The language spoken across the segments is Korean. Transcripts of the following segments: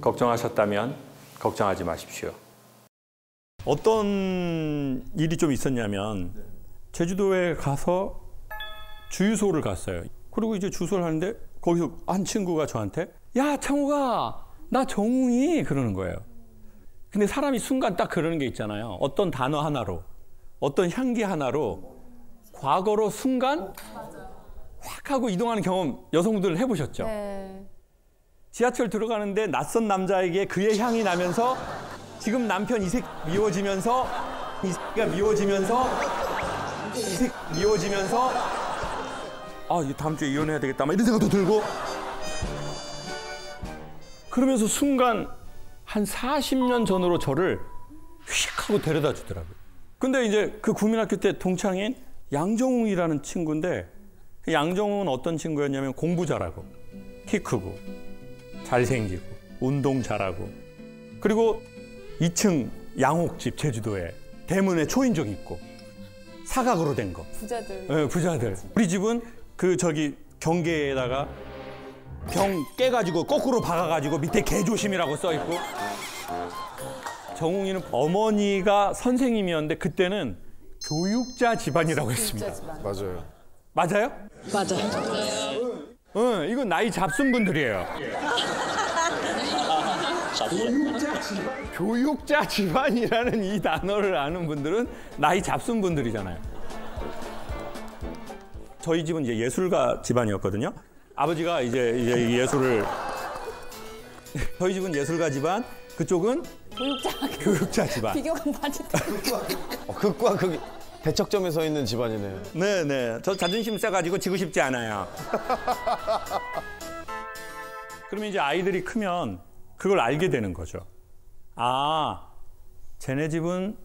걱정하셨다면 걱정하지 마십시오. 어떤 일이 좀 있었냐면 제주도에 가서 주유소를 갔어요. 그리고 이제 주소를 하는데 거기서 한 친구가 저한테 야 창호가 나 정웅이 그러는 거예요. 근데 사람이 순간 딱 그러는 게 있잖아요. 어떤 단어 하나로 어떤 향기 하나로 과거로 순간 확 하고 이동하는 경험 여성분들 해보셨죠? 네. 지하철 들어가는데 낯선 남자에게 그의 향이 나면서 지금 남편 이 새끼 미워지면서 이 새끼가 미워지면서 이 새끼 미워지면서 아 이제 다음 주에 이혼해야 되겠다 막 이런 생각도 들고 그러면서 순간 한 40년 전으로 저를 휙 하고 데려다 주더라고요. 근데 이제 그 국민학교 때 동창인 양정웅이라는 친구인데 양정웅은 어떤 친구였냐면 공부 잘하고 키 크고 잘생기고 운동 잘하고 그리고 2층 양옥집 제주도에 대문에 초인종 있고 사각으로 된 거. 부자들. 네, 부자들. 우리 집은 그 저기 경계에다가 병 깨가지고 거꾸로 박아가지고 밑에 개조심이라고 써있고 정웅이는 어머니가 선생님이었는데 그때는 교육자 집안이라고 했습니다. 집안. 맞아요. 맞아요. 응, 이건 나이 잡순 분들이에요. 교육자 집안이라는 이 단어를 아는 분들은 나이 잡순 분들이잖아요. 저희 집은 이제 예술가 집안이었거든요. 아버지가 이제 예술을 저희 집은 예술가 집안, 그쪽은 교육자 집안. 비교가 많이 돼. 극과 극 대척점에 서 있는 집안이네요. 네네. 저 자존심 세가지고 지고 싶지 않아요. 그러면 이제 아이들이 크면 그걸 알게 되는 거죠. 아, 쟤네 집은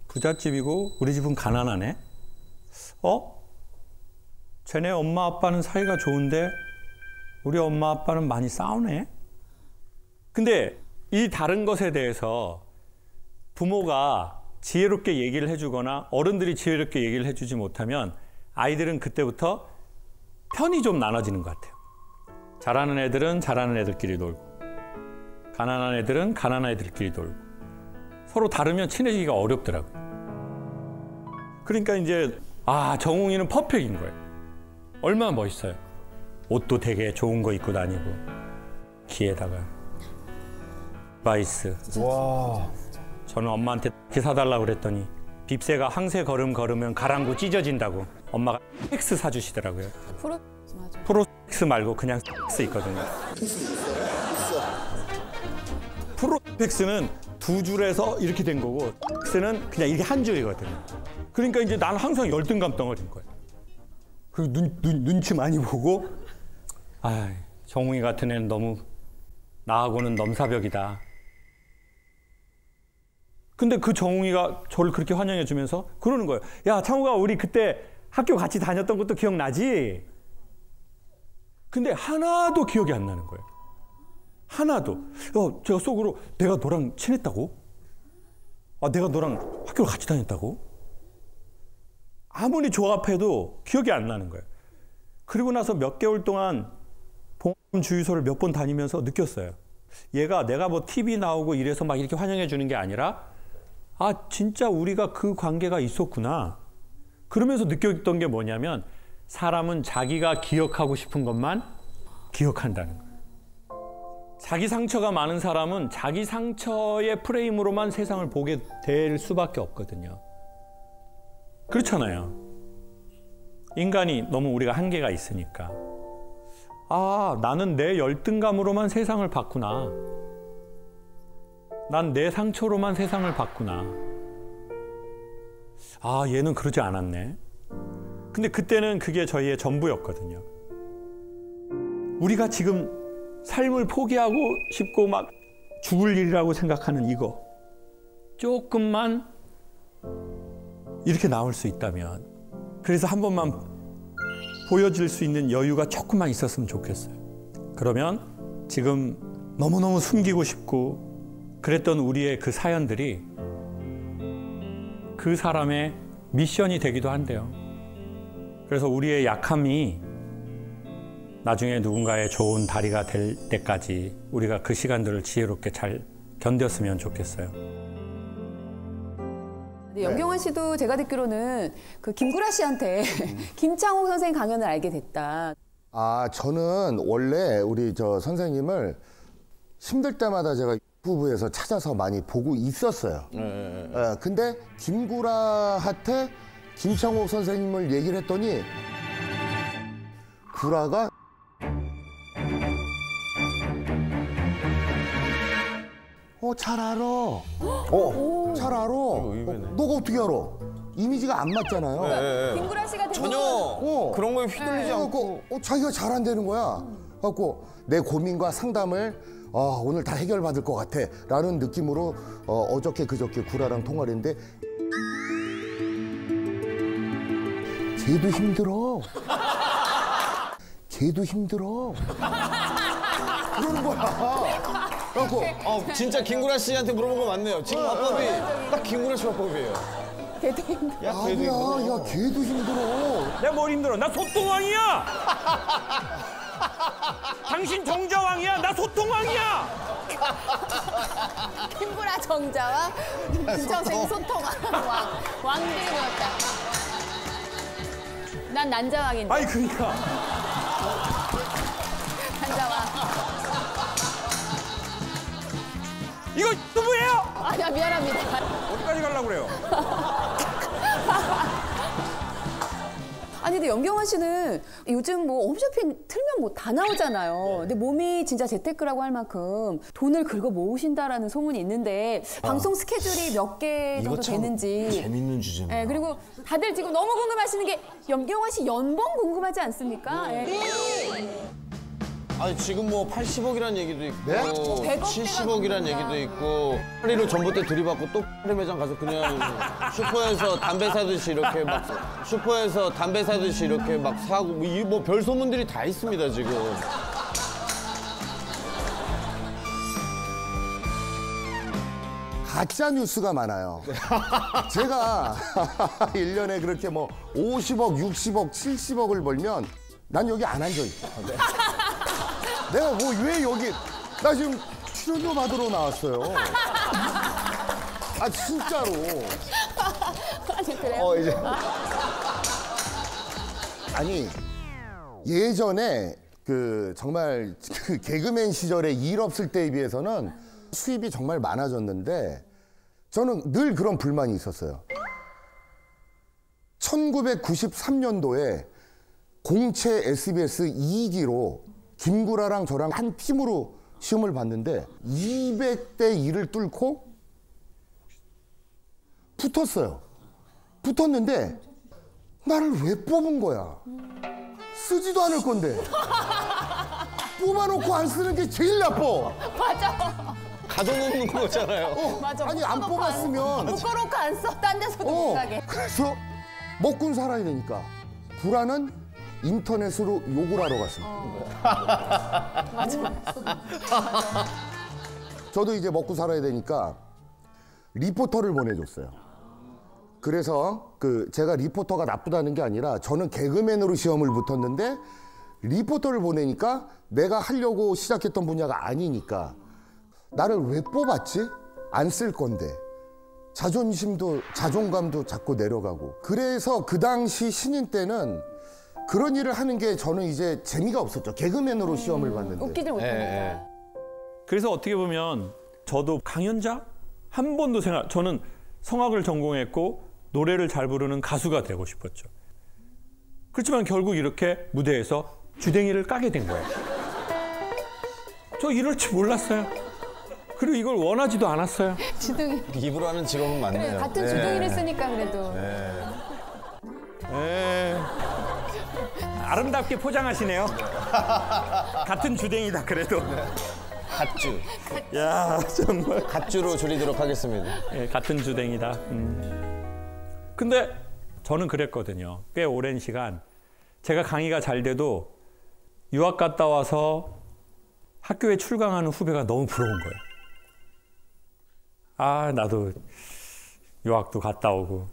부잣집이고 우리 집은 가난하네. 쟤네 엄마 아빠는 사이가 좋은데 우리 엄마 아빠는 많이 싸우네. 근데 이 다른 것에 대해서 부모가 지혜롭게 얘기를 해주거나 어른들이 지혜롭게 얘기를 해주지 못하면 아이들은 그때부터 편이 좀 나눠지는 것 같아요. 잘하는 애들은 잘하는 애들끼리 놀고 가난한 애들은 가난한 애들끼리 놀고 서로 다르면 친해지기가 어렵더라고요. 그러니까 이제 정웅이는 퍼펙트인 거예요. 얼마나 멋있어요. 옷도 되게 좋은 거 입고 다니고 귀에다가 바이스. 와. 저는 엄마한테 이렇게 사달라고 그랬더니 빕새가 황새 걸으면 가랑구 찢어진다고 엄마가 섹스 사주시더라고요. 프로섹스 말고 그냥 섹스 있거든요. 프로섹스는 두 줄에서 이렇게 된 거고 섹스는 그냥 이게 한 줄이거든요. 그러니까 이제 나는 항상 열등감 덩어리인 거예요. 그리고 눈치 많이 보고 정웅이 같은 애는 너무 나하고는 넘사벽이다. 근데 그 정웅이가 저를 그렇게 환영해 주면서 그러는 거예요. 야, 창호가 우리 그때 학교 같이 다녔던 것도 기억나지? 근데 하나도 기억이 안 나는 거예요. 하나도. 제가 속으로 내가 너랑 친했다고? 내가 너랑 학교를 같이 다녔다고? 아무리 조합해도 기억이 안 나는 거예요. 그리고 나서 몇 개월 동안 봉 주유소를 몇 번 다니면서 느꼈어요. 얘가 내가 뭐 TV 나오고 이래서 막 이렇게 환영해 주는 게 아니라 진짜 우리가 그 관계가 있었구나. 그러면서 느꼈던 게 뭐냐면 사람은 자기가 기억하고 싶은 것만 기억한다는 거예요. 자기 상처가 많은 사람은 자기 상처의 프레임으로만 세상을 보게 될 수밖에 없거든요. 그렇잖아요. 인간이 너무 우리가 한계가 있으니까. 나는 내 열등감으로만 세상을 봤구나. 난 내 상처로만 세상을 봤구나. 얘는 그러지 않았네. 근데 그때는 그게 저희의 전부였거든요. 우리가 지금 삶을 포기하고 싶고 막 죽을 일이라고 생각하는 이거 조금만 이렇게 나올 수 있다면, 그래서 한 번만 보여줄 수 있는 여유가 조금만 있었으면 좋겠어요. 그러면 지금 너무너무 숨기고 싶고 그랬던 우리의 그 사연들이 그 사람의 미션이 되기도 한대요. 그래서 우리의 약함이 나중에 누군가의 좋은 다리가 될 때까지 우리가 그 시간들을 지혜롭게 잘 견뎠으면 좋겠어요. 네, 염경환 씨도 제가 듣기로는 그 김구라 씨한테 김창옥 선생님 강연을 알게 됐다. 아, 저는 원래 우리 저 선생님을 힘들 때마다 제가 유튜브에서 찾아서 많이 보고 있었어요. 근데 김구라한테 김창옥 선생님을 얘기를 했더니 구라가 잘 알아. 잘 알아. 너가 어떻게 알아? 이미지가 안 맞잖아요. 김구라 씨가 전혀 그런 거에 휘둘리지 않고. 자기가 잘한다는 거야. 그래갖고 내 고민과 상담을 오늘 다 해결받을 것 같아 라는 느낌으로 어저께 그저께 구라랑 통화를 했는데 걔도 힘들어. 걔도 힘들어. 그러는 거야. 그래갖고 진짜 김구라 씨한테 물어본 거 맞네요. 지금 화법이 딱 김구라 씨 화법이에요. 걔도 힘들어. 야, 걔도 힘들어. 야, 걔도 힘들어. 내가 뭘 힘들어? 나 소통왕이야! 당신 정자왕이야! 나 소통왕이야! 김구라 정자와 김창옥 선생님 소통왕. 왕들이 모였다. 난 난자왕인데. 아니 그러니까 난자왕. 이거 누구예요? 아니야, 미안합니다. 어디까지 가려고 그래요? 아니 근데 염경환 씨는 요즘 뭐 홈쇼핑 틀면 뭐 다 나오잖아요. 근데 몸이 진짜 재테크라고 할 만큼 돈을 긁어 모으신다라는 소문이 있는데 방송 스케줄이 몇 개 정도 되는지. 재밌는 주제입니다. 네, 그리고 다들 지금 너무 궁금하시는 게 염경환 씨 연봉 궁금하지 않습니까? 아니 지금 뭐 80억이라는 얘기도 있고 네? 100억 70억이라는 얘기도 있고 파리로 전봇대 들이받고 또 파리 매장 가서 그냥 슈퍼에서 담배 사듯이 이렇게 막 사고 뭐 별 소문들이 다 있습니다 지금. 가짜 뉴스가 많아요. 제가 1년에 그렇게 뭐 50억, 60억, 70억을 벌면 난 여기 안 앉아있어. 내가 뭐 왜 여기, 나 지금 출연료 받으러 나왔어요. 아, 진짜로. 아니 그래요? 이제. 아니, 예전에 정말 그 개그맨 시절에 일 없을 때에 비해서는 수입이 정말 많아졌는데 저는 늘 그런 불만이 있었어요. 1993년도에 공채 SBS 2기로 김구라랑 저랑 한 팀으로 시험을 봤는데 200대 1을 뚫고 붙었어요. 붙었는데 나를 왜 뽑은 거야? 쓰지도 않을 건데. 뽑아놓고 안 쓰는 게 제일 나빠. 맞아. 가둬놓는 거잖아요. 맞아. 아니 안 뽑았으면 묶어놓고 안 써. 딴 데서도 못 사게. 그래서 먹고 살아야 되니까 구라는 인터넷으로 욕을 하러 갔습니다. 맞아. 저도 이제 먹고 살아야 되니까 리포터를 보내줬어요. 그래서 제가 리포터가 나쁘다는 게 아니라 저는 개그맨으로 시험을 붙었는데 리포터를 보내니까 내가 하려고 시작했던 분야가 아니니까 나를 왜 뽑았지? 안 쓸 건데. 자존감도 자꾸 내려가고. 그래서 그 당시 신인 때는 그런 일을 하는 게 저는 이제 재미가 없었죠. 개그맨으로 시험을 봤는데. 웃기질 못하니까. 그래서 어떻게 보면 저도 강연자 한 번도 저는 성악을 전공했고 노래를 잘 부르는 가수가 되고 싶었죠. 그렇지만 결국 이렇게 무대에서 주댕이를 까게 된 거예요. 저 이럴 줄 몰랐어요. 그리고 이걸 원하지도 않았어요. 주둥이. 입으로 하는 직업은 맞네요. 그래, 같은 주둥이를 쓰니까 그래도. 아름답게 포장하시네요. 같은 주댕이다 그래도. 갓주. 야 정말. 갓주로 줄이도록 하겠습니다. 예, 같은 주댕이다. 근데 저는 그랬거든요. 꽤 오랜 시간 제가 강의가 잘 돼도 유학 갔다 와서 학교에 출강하는 후배가 너무 부러운 거예요. 아 나도 유학도 갔다 오고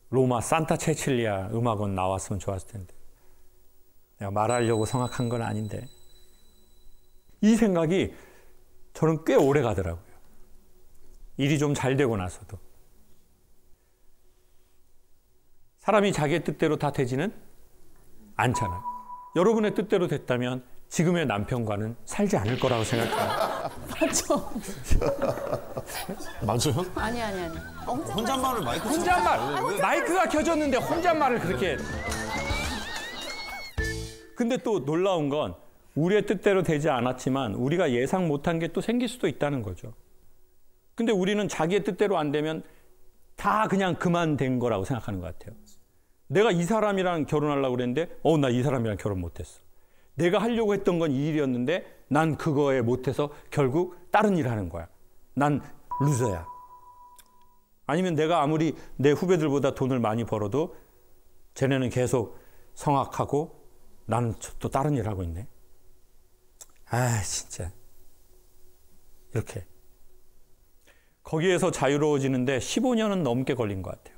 로마 산타 체칠리아 음악원 나왔으면 좋았을 텐데. 내가 말하려고 성악한 건 아닌데. 이 생각이 저는 꽤 오래 가더라고요. 일이 좀 잘 되고 나서도. 사람이 자기의 뜻대로 다 되지는 않잖아요. 여러분의 뜻대로 됐다면 지금의 남편과는 살지 않을 거라고 생각해요. 맞죠? 맞아요? 아니. 혼잣말을 마이크 혼잣말! 마이크가 켜졌는데 혼잣말을 그렇게. 근데 또 놀라운 건 우리의 뜻대로 되지 않았지만 우리가 예상 못한 게 또 생길 수도 있다는 거죠. 근데 우리는 자기의 뜻대로 안 되면 다 그냥 그만된 거라고 생각하는 것 같아요. 내가 이 사람이랑 결혼하려고 그랬는데 나 이 사람이랑 결혼 못했어. 내가 하려고 했던 건 이 일이었는데 난 그거에 못해서 결국 다른 일을 하는 거야. 난 루저야. 아니면 내가 아무리 내 후배들보다 돈을 많이 벌어도 쟤네는 계속 성악하고 나는 또 다른 일을 하고 있네. 진짜. 이렇게. 거기에서 자유로워지는데 15년은 넘게 걸린 것 같아요.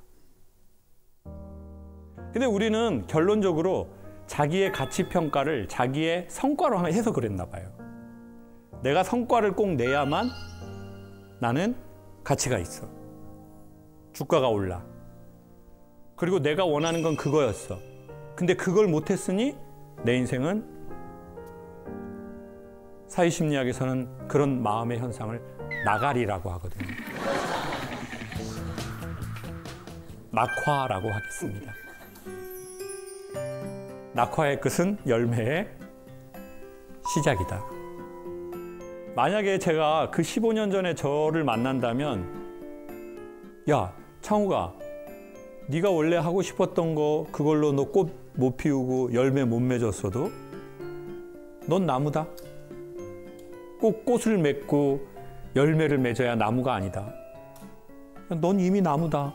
근데 우리는 결론적으로 자기의 가치 평가를 자기의 성과로 해서 그랬나 봐요. 내가 성과를 꼭 내야만 나는 가치가 있어. 주가가 올라. 그리고 내가 원하는 건 그거였어. 근데 그걸 못했으니 내 인생은 사회심리학에서는 그런 마음의 현상을 나가리라고 하거든요. 낙화라고 하겠습니다. 낙화의 끝은 열매의 시작이다. 만약에 제가 그 15년 전에 저를 만난다면 야, 창우가 네가 원래 하고 싶었던 거 그걸로 너 꽃 못 피우고 열매 못 맺었어도 넌 나무다. 꼭 꽃을 맺고 열매를 맺어야 나무가 아니다. 넌 이미 나무다.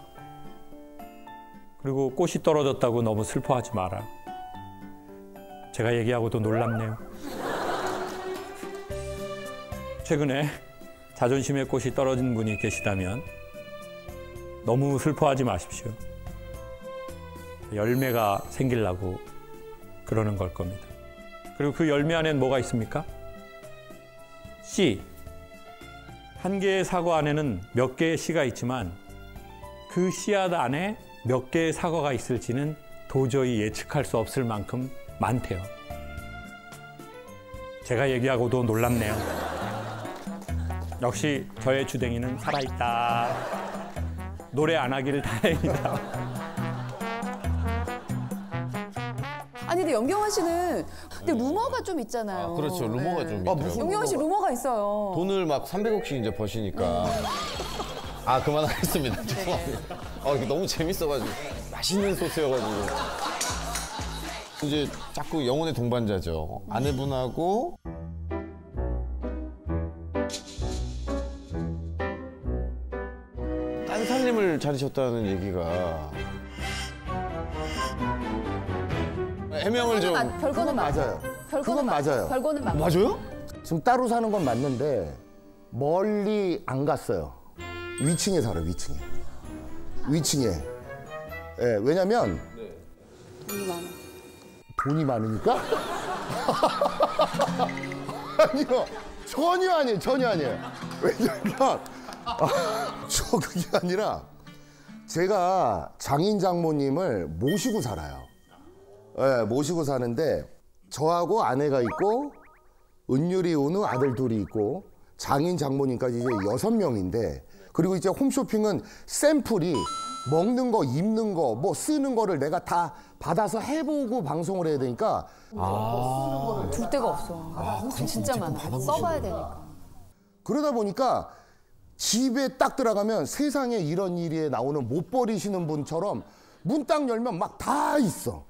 그리고 꽃이 떨어졌다고 너무 슬퍼하지 마라. 제가 얘기하고도 놀랍네요. 최근에 자존심의 꽃이 떨어진 분이 계시다면 너무 슬퍼하지 마십시오. 열매가 생기려고 그러는 걸 겁니다. 그리고 그 열매 안엔 뭐가 있습니까? 씨. 한 개의 사과 안에는 몇 개의 씨가 있지만 그 씨앗 안에 몇 개의 사과가 있을지는 도저히 예측할 수 없을 만큼 많대요. 제가 얘기하고도 놀랍네요. 역시 저의 주댕이는 살아있다. 노래 안 하기를 다행이다. 아니 근데 염경환 씨는 근데 루머가 좀 있잖아요. 그렇죠. 루머가 좀 있더라고요. 염경환 씨 루머가 있어요. 돈을 막 300억씩 이제 버시니까. 그만하겠습니다. 죄송합니다. 이게 너무 재밌어가지고. 맛있는 소스여가지고. 이제 자꾸 영혼의 동반자죠. 아내분하고 딴 살림을 차리셨다는 얘기가 해명을 좀. 별거는 맞아요. 그건 맞아요. 별거는 맞아요? 지금 따로 사는 건 맞는데 멀리 안 갔어요. 위층에 살아요. 위층에. 예, 왜냐면 돈이 많아. 돈이 많으니까? 아니요. 전혀 아니에요. 왜냐면 그게 아니라 제가 장인 장모님을 모시고 살아요. 네, 모시고 사는데 저하고 아내가 있고 은율이 운우 아들 둘이 있고 장인 장모님까지 이제 6명인데 그리고 이제 홈쇼핑은 샘플이 먹는 거, 입는 거, 뭐 쓰는 거를 내가 다 받아서 해보고 방송을 해야 되니까 둘 데가 없어. 진짜 많아. 써봐야 되니까. 그러다 보니까 집에 딱 들어가면 세상에 이런 일에 나오는 못 버리시는 분처럼 문 딱 열면 막 다 있어.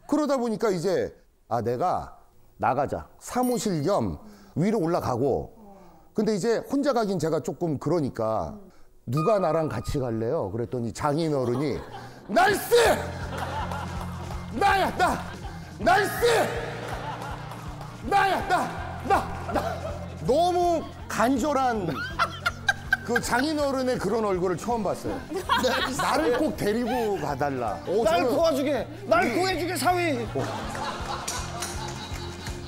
그러다 보니까 이제 내가 나가자. 사무실 겸 위로 올라가고 근데 이제 혼자 가긴 제가 조금 그러니까 누가 나랑 같이 갈래요? 그랬더니 장인어른이 나이스! 나야 나! 나이스! 나야 나! 너무 간절한 그 장인어른의 그런 얼굴을 처음 봤어요. 나를 꼭 데리고 가달라. 날 도와주게! 날 구해주게 사위!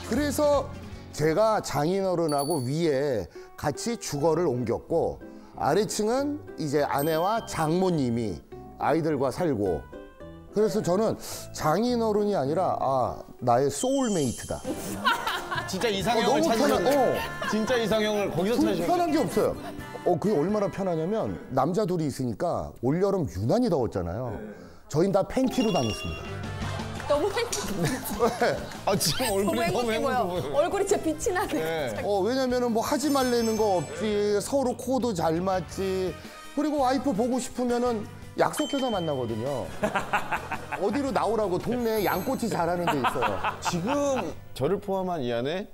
그래서 제가 장인어른하고 위에 같이 주거를 옮겼고 아래층은 이제 아내와 장모님이 아이들과 살고 그래서 저는 장인어른이 아니라 나의 소울메이트다. 진짜 이상형을 너무 찾으셨네. 진짜 이상형을 거기서 찾으셨네. 편한 게 없어요. 그게 얼마나 편하냐면 남자 둘이 있으니까 올여름 유난히 더웠잖아요. 저희는 다 팬티로 다녔습니다. 너무 행복해. 지금 너무 얼굴이 너무 행복해 보여. 행복해 보여. 얼굴이 진짜 빛이 나네. 네. 왜냐면은 뭐 하지 말라는 거 없지. 서로 코도 잘 맞지. 그리고 와이프 보고 싶으면은 약속해서 만나거든요. 어디로 나오라고 동네에 양꼬치 잘하는 데 있어요. 지금 저를 포함한 이 안에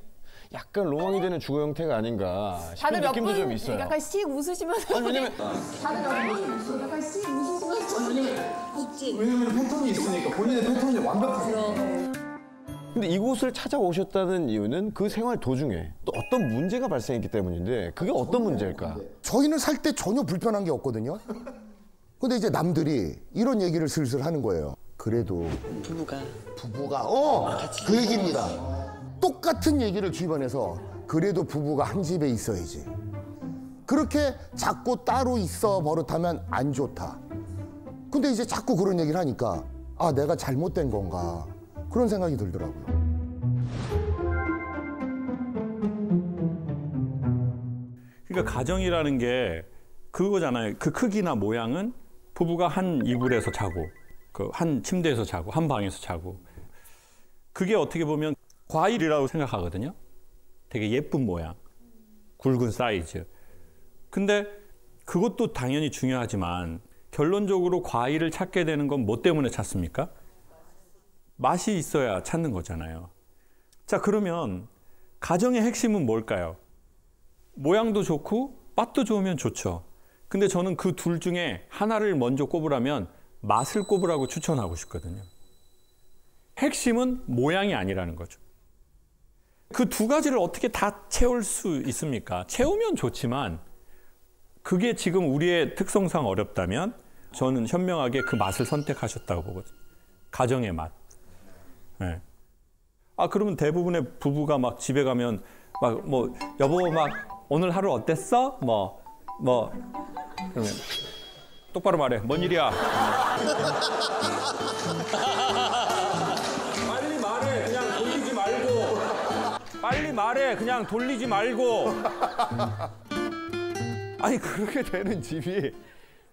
약간 로망이 되는 주거 형태가 아닌가 싶은 다들 느낌도 좀 몇분 있어요. 약간 씩 웃으시면서. 아니, 왜냐면 약간 씩 웃으시면서. 왜냐면 패턴이 있으니까 본인의 패턴이 완벽하세요. 근데 이곳을 찾아오셨다는 이유는 그 생활 도중에 또 어떤 문제가 발생했기 때문인데 그게 어떤 문제일까? 저희는 살 때 전혀 불편한 게 없거든요. 근데 이제 남들이 이런 얘기를 슬슬 하는 거예요. 그래도 부부가 그 얘기입니다. 똑같은 얘기를 주변에서 그래도 부부가 한 집에 있어야지. 그렇게 자꾸 따로 있어 버릇하면 안 좋다. 근데 이제 자꾸 그런 얘기를 하니까 내가 잘못된 건가 그런 생각이 들더라고요. 그러니까 가정이라는 게 그거잖아요. 그 크기나 모양은 부부가 한 이불에서 자고 그 한 침대에서 자고 한 방에서 자고 그게 어떻게 보면 과일이라고 생각하거든요. 되게 예쁜 모양, 굵은 사이즈. 근데 그것도 당연히 중요하지만 결론적으로 과일을 찾게 되는 건 뭐 때문에 찾습니까? 맛이 있어야 찾는 거잖아요. 자, 그러면 가정의 핵심은 뭘까요? 모양도 좋고 맛도 좋으면 좋죠. 근데 저는 그 둘 중에 하나를 먼저 꼽으라면 맛을 꼽으라고 추천하고 싶거든요. 핵심은 모양이 아니라는 거죠. 그 두 가지를 어떻게 다 채울 수 있습니까? 채우면 좋지만 그게 지금 우리의 특성상 어렵다면 저는 현명하게 그 맛을 선택하셨다고 보거든요. 가정의 맛. 네. 그러면 대부분의 부부가 막 집에 가면 막 뭐 여보 막 오늘 하루 어땠어? 뭐 그러면 똑바로 말해. 뭔 일이야? 빨리 말해. 그냥 돌리지 말고. 빨리 말해. 그냥 돌리지 말고. 아니 그렇게 되는 집이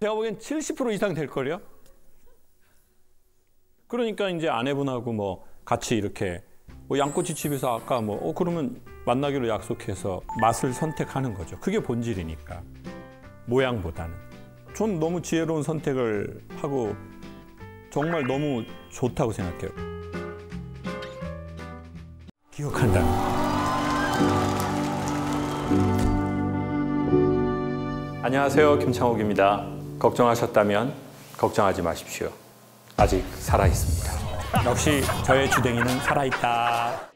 제가 보기엔 70% 이상 될 거래요. 그러니까 이제 아내분하고 뭐 같이 이렇게 뭐 양꼬치 집에서 아까 그러면 만나기로 약속해서 맛을 선택하는 거죠. 그게 본질이니까. 모양보다는. 전 너무 지혜로운 선택을 하고 정말 너무 좋다고 생각해요. 기억한다. 안녕하세요. 김창옥입니다. 걱정하셨다면 걱정하지 마십시오. 아직 살아있습니다. 역시 저의 주댕이는 살아있다.